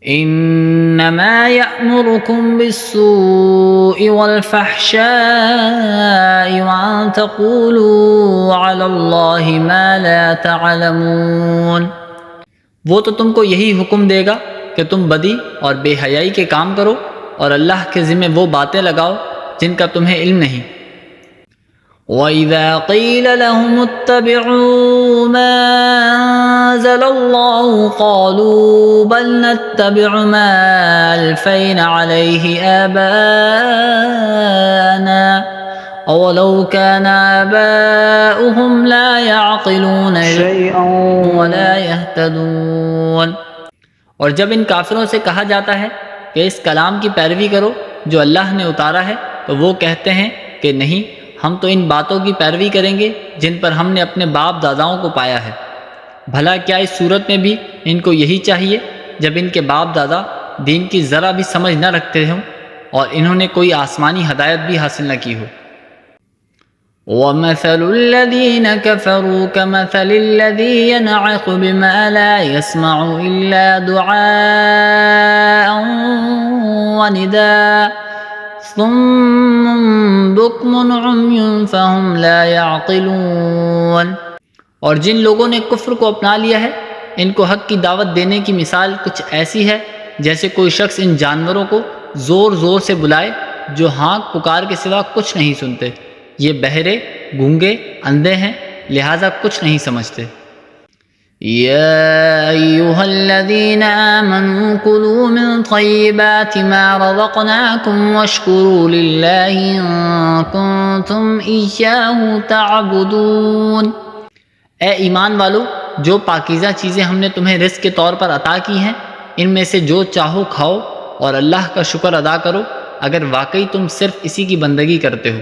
انما یأمرکم بالسوء والفحشاء وان تقولوا علی اللہ ما لا تعلمون، وہ تو تم کو یہی حکم دے گا کہ تم بدی اور بے حیائی کے کام کرو اور اللہ کے ذمہ وہ باتیں لگاؤ جن کا تمہیں علم نہیں۔ وَإِذَا قِيلَ لَهُمُ اتَّبِعُوا مَا أَنزَلَ اللَّهُ قَالُوا بَلْ نَتَّبِعُ مَا أَلْفَيْنَا عَلَيْهِ آبَاءَنَا أَوَلَوْ كَانَ آبَاؤُهُمْ لَا يَعْقِلُونَ شَيْئًا وَلَا يَهْتَدُونَ۔ اور جب ان کافروں سے کہا جاتا ہے کہ اس کلام کی پیروی کرو جو اللہ نے اتارا ہے، تو وہ کہتے ہیں کہ نہیں، ہم تو ان باتوں کی پیروی کریں گے جن پر ہم نے اپنے باپ داداؤں کو پایا ہے۔ بھلا کیا اس صورت میں بھی ان کو یہی چاہیے جب ان کے باپ دادا دین کی ذرا بھی سمجھ نہ رکھتے ہوں اور انہوں نے کوئی آسمانی ہدایت بھی حاصل نہ کی ہو۔ وَمَثَلُ الَّذِينَ كَفَرُوا كَمَثَلِ الَّذِي يَنْعِقُ بِمَا لَا يَسْمَعُ إِلَّا دُعَاءً وَنِدَاءً صُمٌّ بُكْمٌ عُمْيٌ فَهُمْ لَا يَعْقِلُونَ۔ اور جن لوگوں نے کفر کو اپنا لیا ہے، ان کو حق کی دعوت دینے کی مثال کچھ ایسی ہے جیسے کوئی شخص ان جانوروں کو زور زور سے بلائے جو ہانک پکار کے سوا کچھ نہیں سنتے۔ یہ بہرے، گونگے، اندھے ہیں، لہٰذا کچھ نہیں سمجھتے۔ یا ایھا الذین آمنوا کلوا من طیبات ما رزقناکم واشکروا للہ ان کنتم ایاہ تعبدون۔ اے ایمان والو، جو پاکیزہ چیزیں ہم نے تمہیں رزق کے طور پر عطا کی ہیں، ان میں سے جو چاہو کھاؤ اور اللہ کا شکر ادا کرو اگر واقعی تم صرف اسی کی بندگی کرتے ہو۔